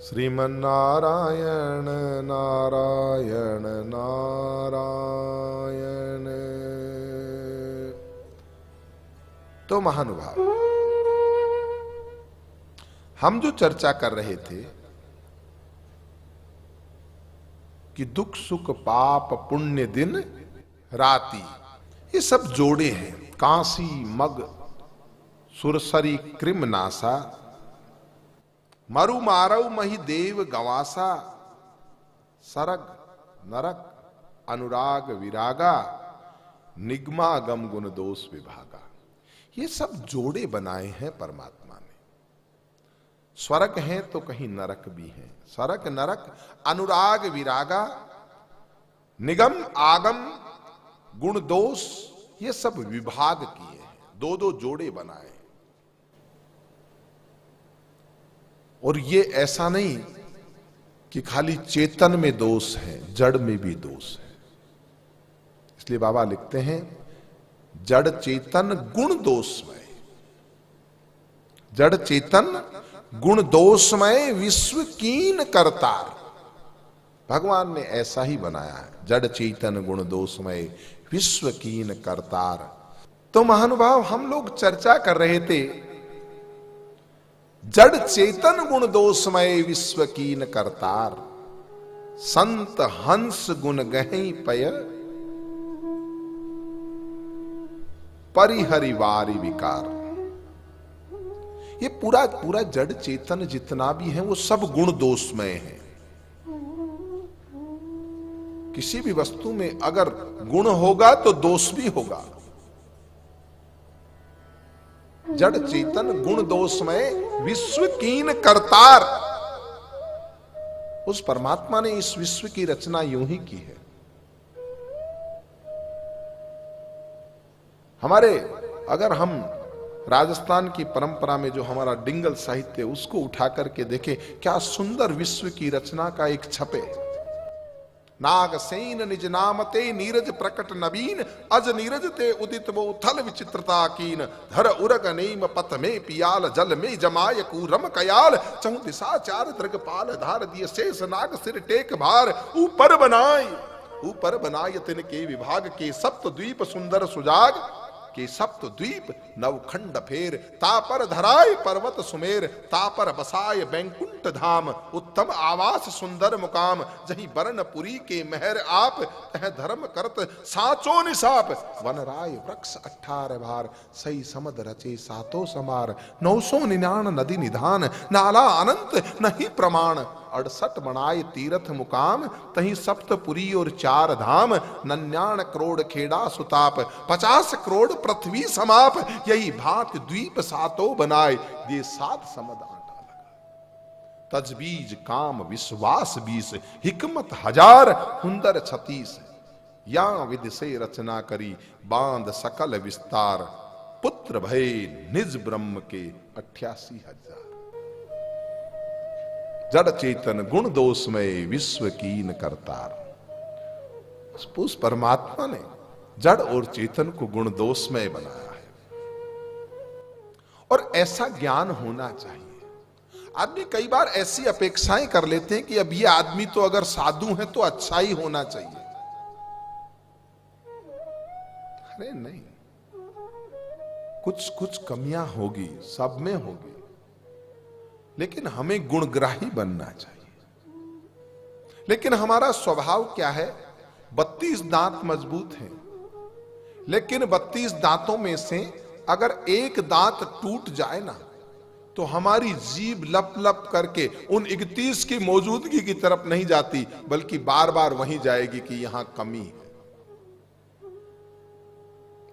श्रीमन्नारायण नारायण नारायण। तो महानुभाव, हम जो चर्चा कर रहे थे कि दुख सुख पाप पुण्य दिन राति, ये सब जोड़े हैं। कांसी मग सुरसरी कृम नासा, मरु मारव मही देव गवासा, सरग नरक अनुराग विरागा, निगमा गम गुण दोष विभागा। ये सब जोड़े बनाए हैं परमात्मा ने। स्वर्ग है तो कहीं नरक भी है, सरक नरक अनुराग विरागा, निगम आगम गुण दोष, ये सब विभाग किए हैं, दो दो जोड़े बनाए। और ये ऐसा नहीं कि खाली चेतन में दोष है, जड़ में भी दोष है। इसलिए बाबा लिखते हैं जड़ चेतन गुण दोषमय, जड़ चेतन गुण दोषमय विश्व कीन करतार। भगवान ने ऐसा ही बनाया है, जड़ चेतन गुण दोषमय विश्व कीन करतार। तो महानुभाव, हम लोग चर्चा कर रहे थे जड़ चेतन गुण दोषमय विश्व कीन करतार, संत हंस गुण गहि पय, परिहरिवारी विकार। ये पूरा जड़ चेतन जितना भी है वो सब गुण दोषमय है। किसी भी वस्तु में अगर गुण होगा तो दोष भी होगा। जड़ चेतन गुण दोषमय विश्व कीन करतार। उस परमात्मा ने इस विश्व की रचना यूं ही की है। हमारे अगर हम राजस्थान की परंपरा में जो हमारा डिंगल साहित्य उसको उठा करके देखें, क्या सुंदर विश्व की रचना का एक छपे। नाग सेन निज नामते नीरज प्रकट नवीन, अज नीरज ते उदित वो थल विचित्रता कीन, धर उरग नेम पथ में पियाल, जल में जमाय कूरम कयाल, चहु दिशा चार दृगपाल, धार दिय शेष नाग सिर टेक भार, ऊपर बनाय तिनके विभाग, के सप्त द्वीप सुंदर सुजाग, के सप्त द्वीप नवखंड फेर, तापर धराय पर्वत सुमेर, तापर बसाय बैंकुंठ धाम, उत्तम आवास सुंदर मुकाम, जहीं बरनपुरी के मेहर आप, तह धर्म करत साचो निसाप, वनराय वृक्ष 18 भार, सही समद रचे सातो समार, 999 नदी निधान, नाला अनंत नहीं प्रमाण, 68 बनाए तीर्थ मुकाम, तहीं सप्तपुरी और 4 धाम, 99 करोड़ खेड़ा सुताप, 50 करोड़ पृथ्वी समाप, यही भांति द्वीप सातो बनाए, ये 7 समद आटा लगा। तजबीज काम विश्वास 20, हिकमत 1000, हुंदर 36, या विद से रचना करी, बांध सकल विस्तार, पुत्र भय निज ब्रह्म के 88,000। जड़ चेतन गुण दोषमय विश्व कीन करतार। उस परमात्मा ने जड़ और चेतन को गुण दोषमय बनाया है, और ऐसा ज्ञान होना चाहिए। आदमी कई बार ऐसी अपेक्षाएं कर लेते हैं कि अब ये आदमी तो अगर साधु है तो अच्छा ही होना चाहिए। अरे नहीं, कुछ कमियां होगी, सब में होगी, लेकिन हमें गुणग्राही बनना चाहिए। लेकिन हमारा स्वभाव क्या है? 32 दांत मजबूत हैं, लेकिन 32 दांतों में से अगर एक दांत टूट जाए ना, तो हमारी जीभ लप लप करके उन 31 की मौजूदगी की तरफ नहीं जाती, बल्कि बार बार वहीं जाएगी कि यहां कमी है।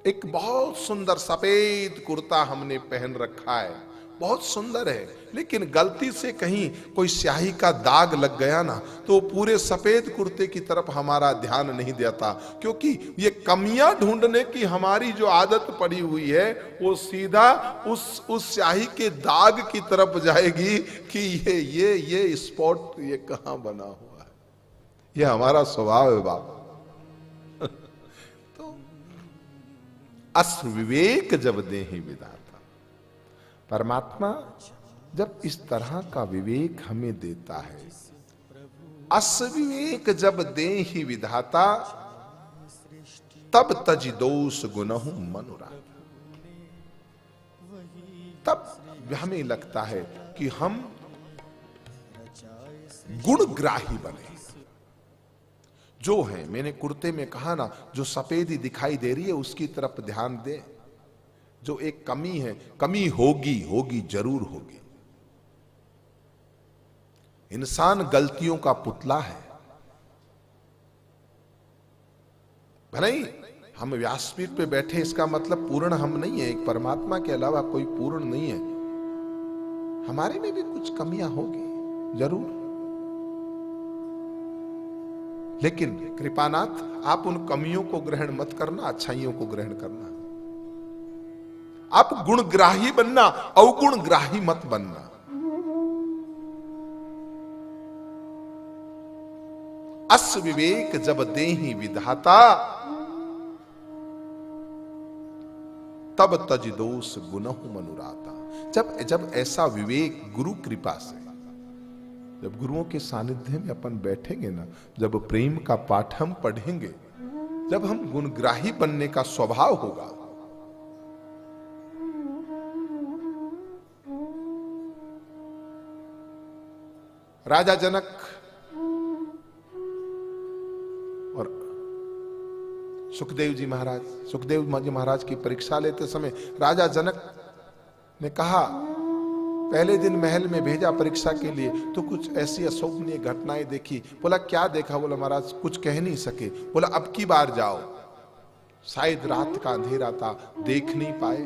एक बहुत सुंदर सफेद कुर्ता हमने पहन रखा है, बहुत सुंदर है, लेकिन गलती से कहीं कोई स्याही का दाग लग गया ना, तो पूरे सफेद कुर्ते की तरफ हमारा ध्यान नहीं देता, क्योंकि ये कमियां ढूंढने की हमारी जो आदत पड़ी हुई है वो सीधा उस स्याही के दाग की तरफ जाएगी कि ये स्पॉट ये कहां बना हुआ है। ये हमारा स्वभाव है बाप। तो अस विवेक जब देहि विधाता, परमात्मा जब इस तरह का विवेक हमें देता है, अस विवेक जब देहि विधाता, तब तज दोष गुनहु मनुराता। तब हमें लगता है कि हम गुणग्राही बने। जो है, मैंने कुर्ते में कहा ना, जो सफेदी दिखाई दे रही है उसकी तरफ ध्यान दे। जो एक कमी है, कमी होगी जरूर होगी। इंसान गलतियों का पुतला है। भले ही हम व्यासपीठ पे बैठे, इसका मतलब पूर्ण हम नहीं है, एक परमात्मा के अलावा कोई पूर्ण नहीं है। हमारे में भी कुछ कमियां होगी जरूर, लेकिन कृपानाथ आप उन कमियों को ग्रहण मत करना, अच्छाइयों को ग्रहण करना। आप गुणग्राही बनना, अवगुणग्राही मत बनना। अस विवेक जब देहि विधाता, तब तज दोष गुनहु मनुराता। जब ऐसा विवेक गुरु कृपा से, जब गुरुओं के सानिध्य में अपन बैठेंगे ना, जब प्रेम का पाठ हम पढ़ेंगे, जब हम गुणग्राही बनने का स्वभाव होगा, राजा जनक और सुखदेव जी महाराज की परीक्षा लेते समय राजा जनक ने कहा, पहले दिन महल में भेजा परीक्षा के लिए, तो कुछ ऐसी अशोभनीय घटनाएं देखी। बोला क्या देखा? बोला महाराज कुछ कह नहीं सके। बोला अब की बार जाओ, शायद रात का अंधेरा था, देख नहीं पाए।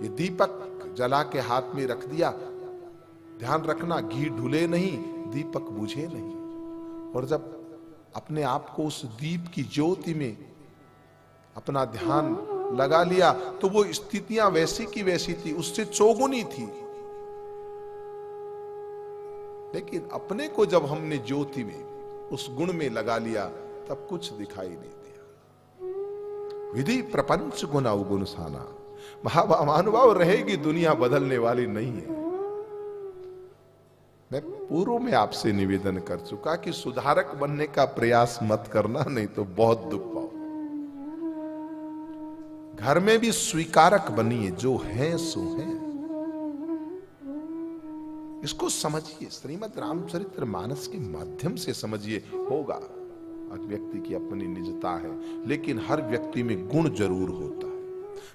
ये दीपक जला के हाथ में रख दिया, ध्यान रखना घी ढुले नहीं, दीपक बुझे नहीं। और जब अपने आप को उस दीप की ज्योति में अपना ध्यान लगा लिया, तो वो स्थितियां वैसी की वैसी थी, उससे चौगुनी थी। लेकिन अपने को जब हमने ज्योति में, उस गुण में लगा लिया, तब कुछ दिखाई नहीं दिया। विधि प्रपंच गुण अवगुण साना। महानुभाव रहेगी, दुनिया बदलने वाली नहीं है। मैं पूर्व में आपसे निवेदन कर चुका कि सुधारक बनने का प्रयास मत करना, नहीं तो बहुत दुख पाओ। घर में भी स्वीकारक बनिए, जो है सो है। इसको समझिए, श्रीमद् रामचरित्र मानस के माध्यम से समझिए। होगा, हर व्यक्ति की अपनी निजता है, लेकिन हर व्यक्ति में गुण जरूर होता है।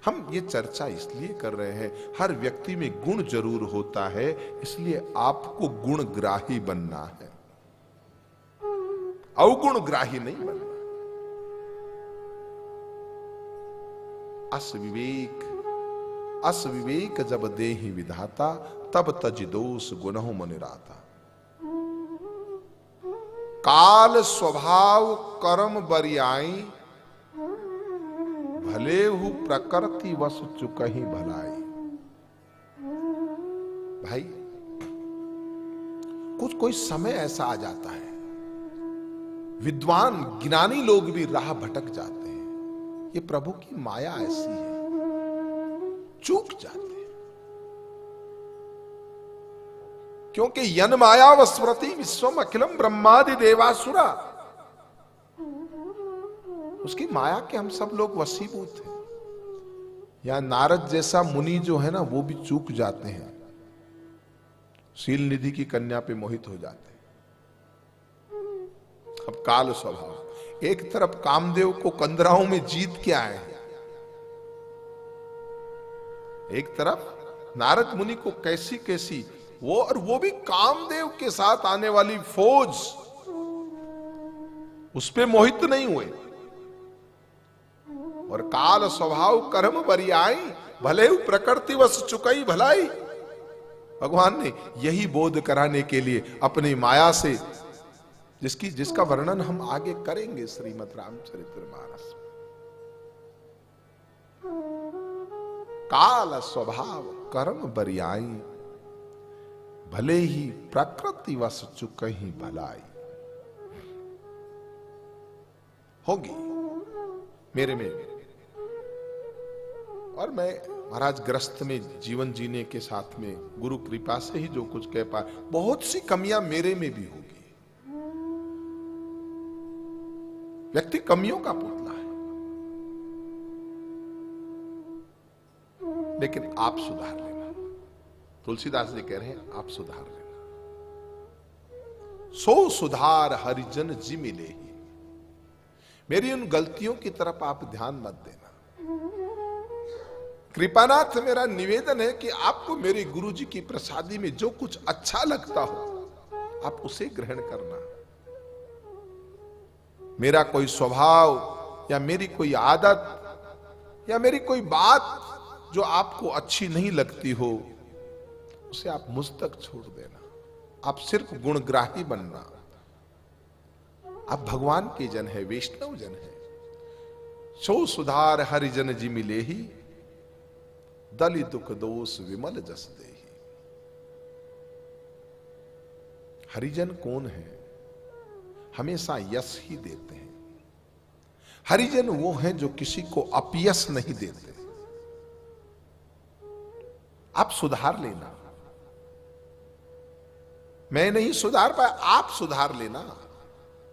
हम ये चर्चा इसलिए कर रहे हैं, हर व्यक्ति में गुण जरूर होता है, इसलिए आपको गुणग्राही बनना है, अवगुणग्राही नहीं बनना। अस विवेक जब देहि विधाता, तब तज दोष गुनहु मनुराता। काल स्वभाव कर्म बरियाई, भले हु प्रकृति वस चुकहि भलाई। भाई कोई समय ऐसा आ जाता है, विद्वान ज्ञानी लोग भी राह भटक जाते हैं। ये प्रभु की माया ऐसी है, चूक जाते हैं। क्योंकि यन माया वस्मृति विश्वम अखिलम ब्रह्मादि देवासुरा, उसकी माया के हम सब लोग वशीभूत हैं। या नारद जैसा मुनि जो है ना, वो भी चूक जाते हैं, शील निधि की कन्या पे मोहित हो जाते हैं। अब काल स्वभाव, एक तरफ कामदेव को कंदराओं में जीत के आए हैं, एक तरफ नारद मुनि को कैसी कैसी वो भी कामदेव के साथ आने वाली फौज, उस पे मोहित नहीं हुए। और काल स्वभाव कर्म बरियाई, भले ही प्रकृति वश चुकई भलाई। भगवान ने यही बोध कराने के लिए अपनी माया से, जिसका वर्णन हम आगे करेंगे श्रीमद् रामचरितमानस में। काल स्वभाव कर्म बरियाई, भले ही प्रकृति वश चुकही भलाई। होगी मेरे में, और मैं महाराज ग्रस्त में जीवन जीने के साथ में गुरु कृपा से ही जो कुछ कह पाए, बहुत सी कमियां मेरे में भी होगी। व्यक्ति कमियों का पुतला है, लेकिन आप सुधार लेना। तुलसीदास जी कह रहे हैं आप सुधार लेना। सो सुधार हरिजन जी मिले ही। मेरी उन गलतियों की तरफ आप ध्यान मत देना। कृपानाथ मेरा निवेदन है कि आपको मेरे गुरु जी की प्रसादी में जो कुछ अच्छा लगता हो आप उसे ग्रहण करना। मेरा कोई स्वभाव या मेरी कोई आदत या मेरी कोई बात जो आपको अच्छी नहीं लगती हो, उसे आप मुझ तक छोड़ देना। आप सिर्फ गुणग्राही बनना। आप भगवान के जन है, वैष्णव जन है। सो सुधार हरिजन जी मिले ही, दलि दुख दोष विमल जस देहि। हरिजन कौन है? हमेशा यश ही देते हैं। हरिजन वो हैं जो किसी को अपयश नहीं देते। आप सुधार लेना। मैं नहीं सुधार पाया, आप सुधार लेना।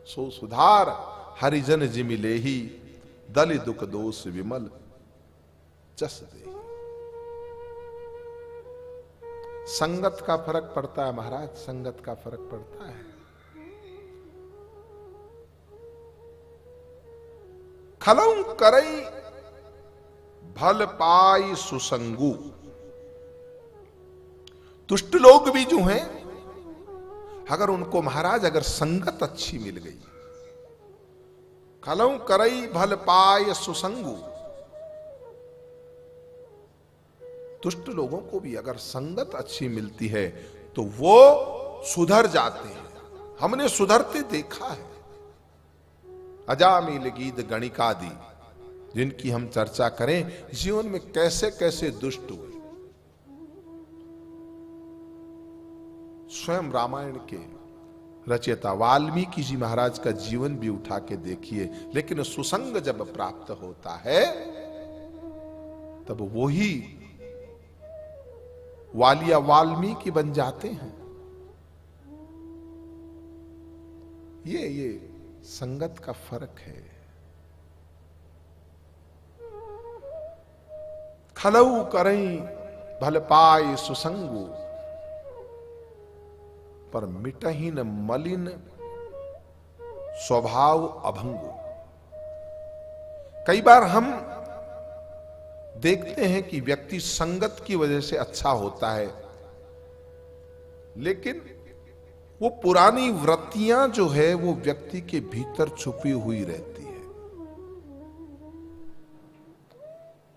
सो सुधार हरिजन जी मिले ही, दलि दुख दोष विमल जस देहि। संगत का फर्क पड़ता है महाराज, संगत का फर्क पड़ता है। खलऊ करई भल पाई सुसंगु। दुष्ट लोग भी जो हैं, अगर उनको महाराज अगर संगत अच्छी मिल गई, खलऊ करई भल पाय सुसंगु। दुष्ट लोगों को भी अगर संगत अच्छी मिलती है तो वो सुधर जाते हैं। हमने सुधरते देखा है। अजामिल गीत गणिकादि जिनकी हम चर्चा करें, जीवन में कैसे कैसे दुष्ट हुए। स्वयं रामायण के रचयिता वाल्मीकि जी महाराज का जीवन भी उठा के देखिए। लेकिन सुसंग जब प्राप्त होता है तब वही वालिया वाल्मीकि बन जाते हैं। ये संगत का फर्क है। खलऊ करई भल पाए सुसंगु, पर मिटहीन मलिन स्वभाव अभंगु। कई बार हम देखते हैं कि व्यक्ति संगत की वजह से अच्छा होता है, लेकिन वो पुरानी वृत्तियां जो है वो व्यक्ति के भीतर छुपी हुई रहती है।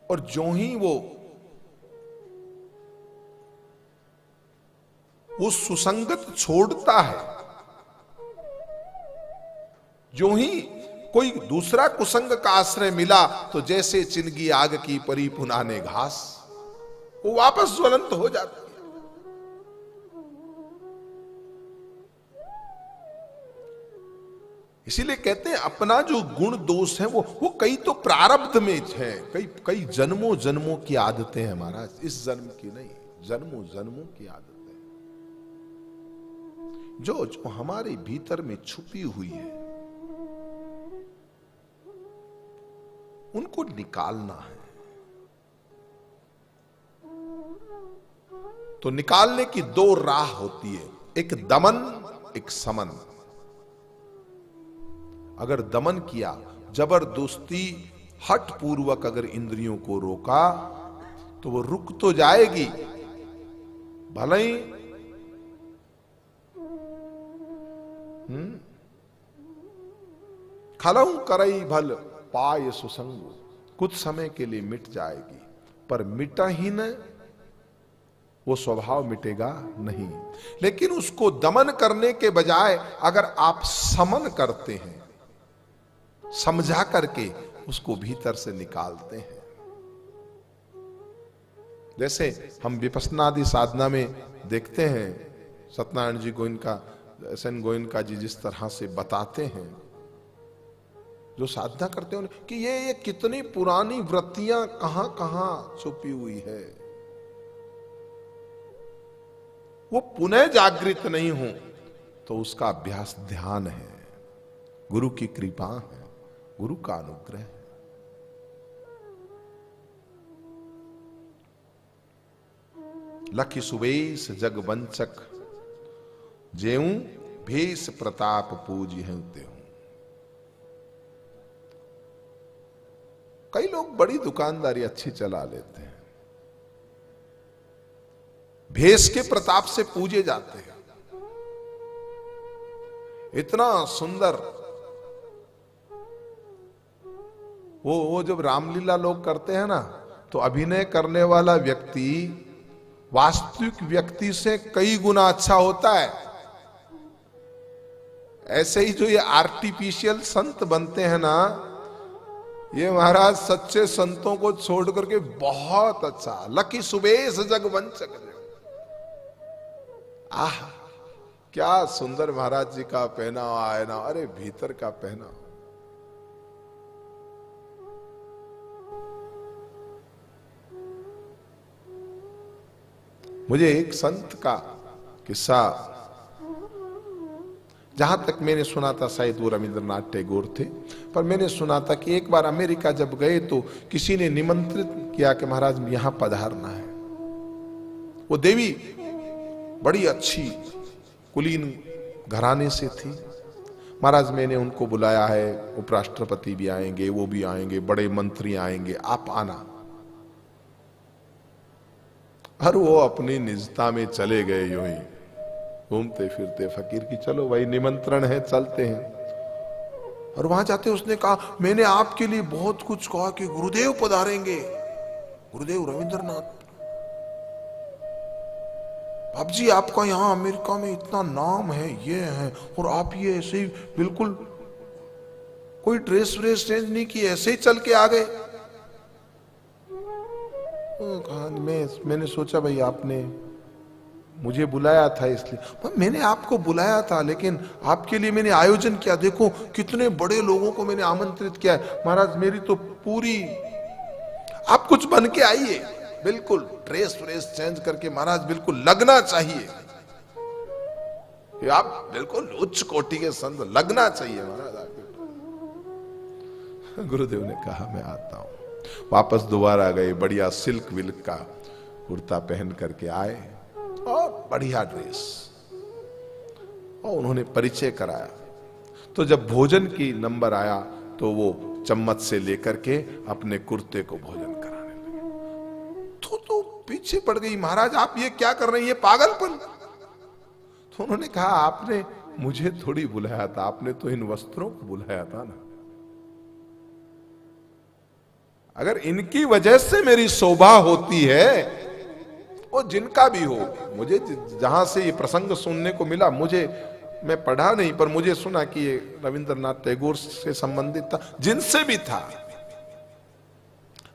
और जो ही वो सुसंगत छोड़ता है, जो ही कोई दूसरा कुसंग का आश्रय मिला तो जैसे चिनगी आग की परी पुनाने घास, वो वापस ज्वलंत हो जाती है। इसीलिए कहते हैं अपना जो गुण दोष है वो कई तो प्रारब्ध में है, कई जन्मों जन्मों की आदतें हैं महाराज, इस जन्म की नहीं, जन्मों जन्मों की आदतें जो हमारे भीतर में छुपी हुई है, उनको निकालना है। तो निकालने की दो राह होती है, एक दमन, एक समन। अगर दमन किया, जबरदस्ती हठ पूर्वक अगर इंद्रियों को रोका तो वो रुक तो जाएगी, भले ही खलऊ करई भल पाय सुसंगु, कुछ समय के लिए मिट जाएगी, पर मिटा ही न, वो स्वभाव मिटेगा नहीं। लेकिन उसको दमन करने के बजाय अगर आप समन करते हैं, समझा करके उसको भीतर से निकालते हैं। जैसे हम विपස්සना आदि साधना में देखते हैं, सत्यनारायण जी गोइनका, SN गोइनका जी जिस तरह से बताते हैं, जो साधना करते हैं कि ये कितनी पुरानी वृत्तियां कहां कहां छुपी हुई है, वो पुनः जागृत नहीं हो तो उसका अभ्यास ध्यान है, गुरु की कृपा है, गुरु का अनुग्रह है। लखि सुबेश जग वंचक जेऊ भेष प्रताप पूजी है तेऊ। कई लोग बड़ी दुकानदारी अच्छी चला लेते हैं, भेष के प्रताप से पूजे जाते हैं। इतना सुंदर वो जब रामलीला लोग करते हैं ना, तो अभिनय करने वाला व्यक्ति वास्तविक व्यक्ति से कई गुना अच्छा होता है। ऐसे ही जो ये आर्टिफिशियल संत बनते हैं ना, ये महाराज सच्चे संतों को छोड़ करके बहुत अच्छा। लकी सुबेश जग वंचक। आह, क्या सुंदर महाराज जी का पहनावा है ना, अरे भीतर का पहना। मुझे एक संत का किस्सा, जहां तक मैंने सुना था, शायद वो रविंद्रनाथ टैगोर थे, पर मैंने सुना था कि एक बार अमेरिका जब गए तो किसी ने निमंत्रित किया कि महाराज यहां पधारना है। वो देवी बड़ी अच्छी कुलीन घराने से थी। महाराज मैंने उनको बुलाया है, उपराष्ट्रपति भी आएंगे, वो भी आएंगे, बड़े मंत्री आएंगे, आप आना। और वो अपनी निजता में चले गए, यूं ही घूमते फिरते फकीर की, चलो भाई निमंत्रण है, चलते हैं। और वहां जाते उसने कहा, मैंने आपके लिए बहुत कुछ कहा कि गुरुदेव पधारेंगे, गुरुदेव रविंद्रनाथ। बाप जी आपका यहां अमेरिका में इतना नाम है, ये है, और आप ये ऐसे ही बिल्कुल कोई ड्रेस व्रेस चेंज नहीं की, ऐसे ही चल के आ गए। कहा मैंने सोचा भाई आपने मुझे बुलाया था इसलिए। मैंने आपको बुलाया था, लेकिन आपके लिए मैंने आयोजन किया, देखो कितने बड़े लोगों को मैंने आमंत्रित किया है। महाराज मेरी तो पूरी, आप कुछ बन के आइए, बिल्कुल ड्रेस व्रेस चेंज करके, महाराज बिल्कुल लगना चाहिए, आप बिल्कुल उच्च कोटि के संत, लगना चाहिए महाराज आपके। गुरुदेव ने कहा मैं आता हूं। वापस दोबारा गए, बढ़िया सिल्क विल्क का कुर्ता पहन करके आए और बढ़िया ड्रेस, और उन्होंने परिचय कराया। तो जब भोजन की नंबर आया तो वो चम्मच से लेकर के अपने कुर्ते को भोजन कराने लगे। तो पीछे पड़ गई, महाराज आप ये क्या कर रहे हैं, ये पागलपन। तो उन्होंने कहा आपने मुझे थोड़ी बुलाया था, आपने तो इन वस्त्रों को बुलाया था ना। अगर इनकी वजह से मेरी शोभा होती है, वो जिनका भी हो, मुझे जहां से ये प्रसंग सुनने को मिला, मैं पढ़ा नहीं, पर मुझे सुना कि ये रविंद्रनाथ टैगोर से संबंधित था, जिनसे भी था।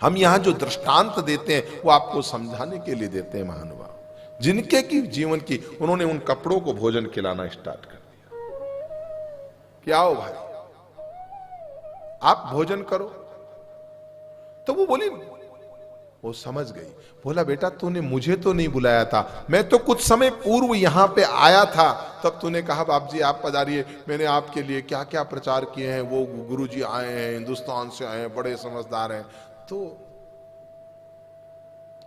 हम यहां जो दृष्टांत देते हैं वो आपको समझाने के लिए देते हैं महानुभाव, जिनके की जीवन की, उन्होंने उन कपड़ों को भोजन खिलाना स्टार्ट कर दिया कि आओ भाई आप भोजन करो। तो वो बोली, वो समझ गई, बोला बेटा तूने मुझे तो नहीं बुलाया था, मैं तो कुछ समय पूर्व यहां पे आया था, तब तूने कहा बाप जी आप पधारिए, मैंने आपके लिए क्या क्या प्रचार किए हैं, वो गुरुजी आए हैं, हिंदुस्तान से आए हैं, बड़े समझदार हैं। तो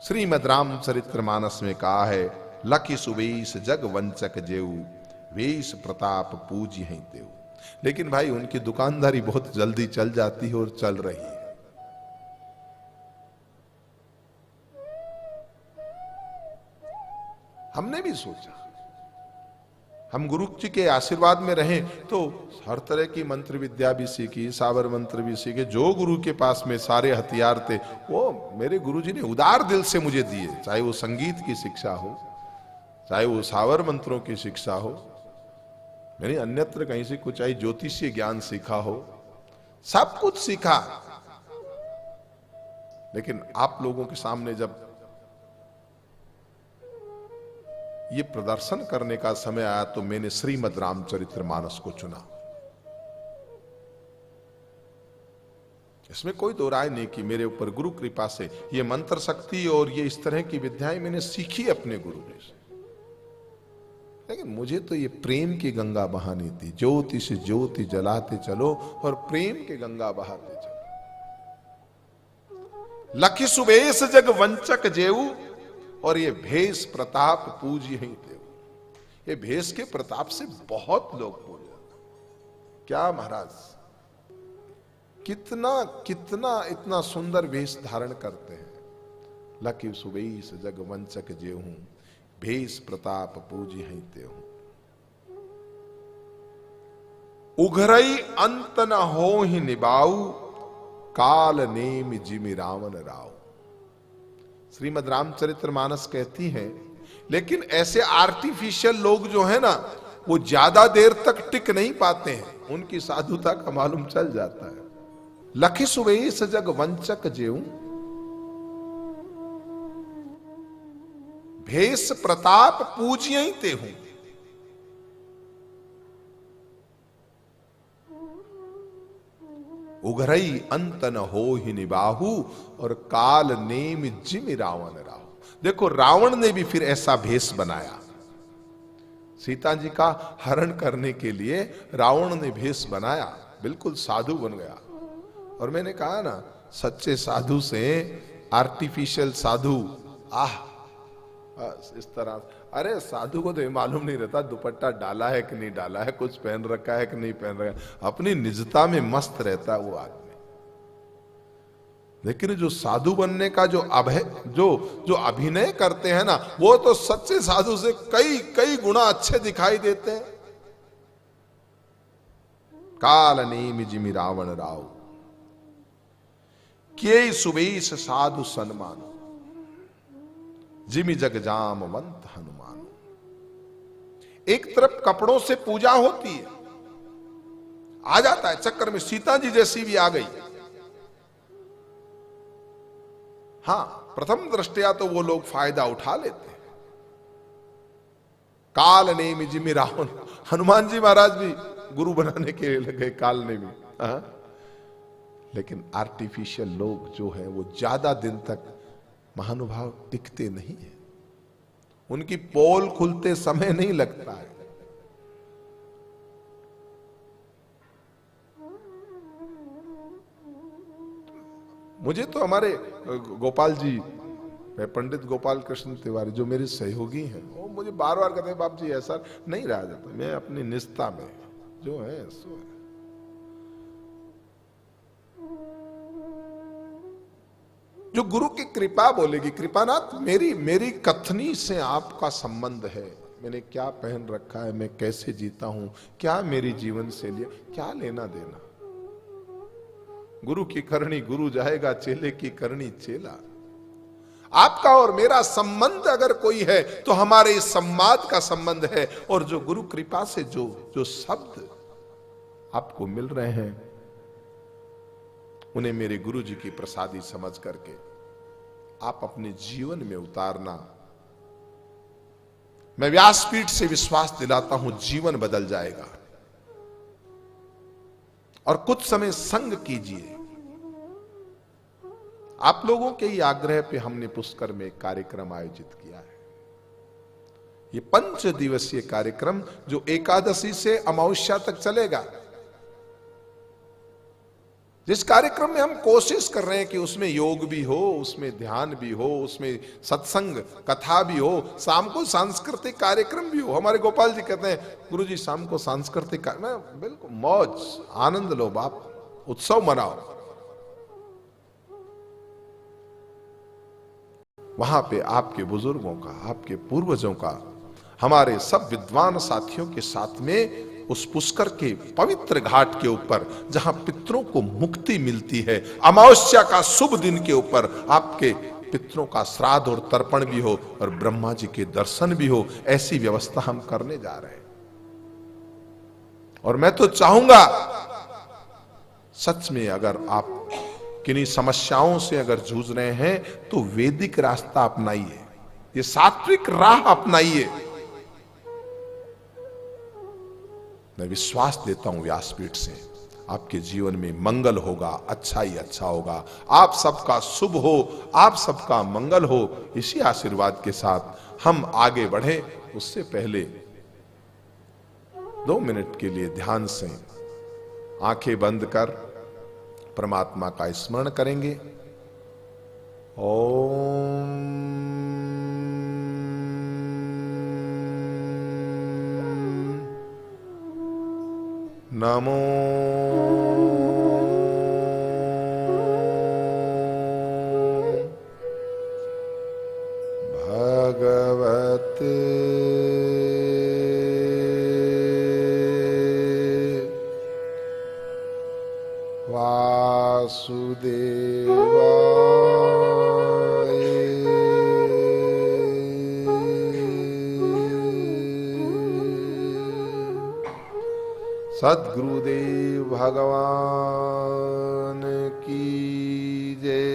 श्रीमद् रामचरितमानस में कहा है, लखि सुबेश जग वंचक जेऊ वेश प्रताप पूजी है तेऊ। लेकिन भाई उनकी दुकानदारी बहुत जल्दी चल जाती है और चल रही है। हमने भी सोचा, हम गुरु जी के आशीर्वाद में रहें तो हर तरह की मंत्र विद्या भी सीखी, साबर मंत्र भी सीखे। जो गुरु के पास में सारे हथियार थे वो मेरे गुरु जी ने उदार दिल से मुझे दिए। चाहे वो संगीत की शिक्षा हो, चाहे वो सावर मंत्रों की शिक्षा हो, मैंने अन्यत्र कहीं से कुछ आई ज्योतिषीय ज्ञान सीखा हो, सब कुछ सीखा। लेकिन आप लोगों के सामने जब ये प्रदर्शन करने का समय आया तो मैंने श्रीमद् रामचरितमानस को चुना। इसमें कोई दो राय नहीं कि मेरे ऊपर गुरु कृपा से ये मंत्र शक्ति और ये इस तरह की विद्याएं मैंने सीखी अपने गुरु जी से। लेकिन मुझे तो ये प्रेम की गंगा बहानी थी। ज्योति से ज्योति जलाते चलो और प्रेम की गंगा बहाते चलो। लखी सुबेश जग वंचक जेऊ और ये भेष प्रताप पूजी ही देव। ये भेष के प्रताप से बहुत लोग बोले क्या महाराज, कितना कितना इतना सुंदर वेश धारण करते हैं। लखी सुबेश जग वंचक जेऊ भेष प्रताप पूजी ही देव। उघरई अंत न हो ही निबाऊ काल नेम जिमि रावण राव। श्रीमद् रामचरितमानस कहती है, लेकिन ऐसे आर्टिफिशियल लोग जो है ना वो ज्यादा देर तक टिक नहीं पाते हैं, उनकी साधुता का मालूम चल जाता है। लखी सुबेश जग वंचक जेऊ भेष प्रताप पूजियई तेहू। उघरई अंत न हो ही निबाहू और काल नेम जिमि रावण राव। देखो रावण ने भी फिर ऐसा भेष बनाया। सीता जी का हरण करने के लिए रावण ने भेष बनाया, बिल्कुल साधु बन गया। और मैंने कहा ना, सच्चे साधु से आर्टिफिशियल साधु बस इस तरह। अरे साधु को तो ये मालूम नहीं रहता दुपट्टा डाला है कि नहीं डाला है, कुछ पहन रखा है कि नहीं पहन रखा है, अपनी निजता में मस्त रहता है वो आदमी। लेकिन जो साधु बनने का जो अभिनय करते हैं ना, वो तो सच्चे साधु से कई कई गुना अच्छे दिखाई देते हैं। काल नेमि जिमि रावण राव के सुबेश साधु सन्मान जिमि जग जामवंत हनुमान। एक तरफ कपड़ों से पूजा होती है, आ जाता है चक्कर में सीता जी जैसी भी आ गई। हां, प्रथम दृष्टया तो वो लोग फायदा उठा लेते हैं। काल नेमि जिमि रावण, हनुमान जी महाराज भी गुरु बनाने के लिए लगे काल नेमि। लेकिन आर्टिफिशियल लोग जो है वो ज्यादा दिन तक महानुभाव टिकते नहीं है, उनकी पोल खुलते समय नहीं लगता है। मुझे तो हमारे गोपाल जी, पंडित गोपाल कृष्ण तिवारी जो मेरे सहयोगी हैं, वो मुझे बार बार कहते हैं बाप जी ऐसा नहीं रहा जाता। मैं अपनी निष्ठा में जो है सो है। जो गुरु की कृपा बोलेगी, कृपानाथ मेरी कथनी से आपका संबंध है। मैंने क्या पहन रखा है, मैं कैसे जीता हूं, क्या मेरी जीवन शैली, क्या लेना देना। गुरु की करनी गुरु जाएगा, चेले की करनी चेला। आपका और मेरा संबंध अगर कोई है तो हमारे इस संवाद का संबंध है। और जो गुरु कृपा से जो शब्द आपको मिल रहे हैं, उन्हें मेरे गुरु जी की प्रसादी समझ करके आप अपने जीवन में उतारना। मैं व्यासपीठ से विश्वास दिलाता हूं, जीवन बदल जाएगा। और कुछ समय संग कीजिए। आप लोगों के ही आग्रह पे हमने पुष्कर में एक कार्यक्रम आयोजित किया है। ये 5 दिवसीय कार्यक्रम जो एकादशी से अमावस्या तक चलेगा, जिस कार्यक्रम में हम कोशिश कर रहे हैं कि उसमें योग भी हो, उसमें ध्यान भी हो, उसमें सत्संग कथा भी हो, शाम को सांस्कृतिक कार्यक्रम भी हो। हमारे गोपाल जी कहते हैं गुरुजी शाम को सांस्कृतिक, मैं बिल्कुल मौज आनंद लो बाप, उत्सव मनाओ। वहां पे आपके बुजुर्गों का, आपके पूर्वजों का हमारे सब विद्वान साथियों के साथ में उस पुष्कर के पवित्र घाट के ऊपर जहां पितरों को मुक्ति मिलती है, अमावस्या का शुभ दिन के ऊपर आपके पितरों का श्राद्ध और तर्पण भी हो और ब्रह्मा जी के दर्शन भी हो, ऐसी व्यवस्था हम करने जा रहे हैं। और मैं तो चाहूंगा सच में, अगर आप किन्हीं समस्याओं से अगर जूझ रहे हैं तो वैदिक रास्ता अपनाइए, ये सात्विक राह अपनाइए। मैं विश्वास देता हूं व्यासपीठ से आपके जीवन में मंगल होगा, अच्छा ही अच्छा होगा। आप सबका शुभ हो, आप सबका मंगल हो, इसी आशीर्वाद के साथ हम आगे बढ़े। उससे पहले 2 मिनट के लिए ध्यान से आंखें बंद कर परमात्मा का स्मरण करेंगे। ओम नमो भगवते वासुदेवाय। सद्गुरुदेव भगवान की जय।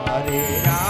हरे राम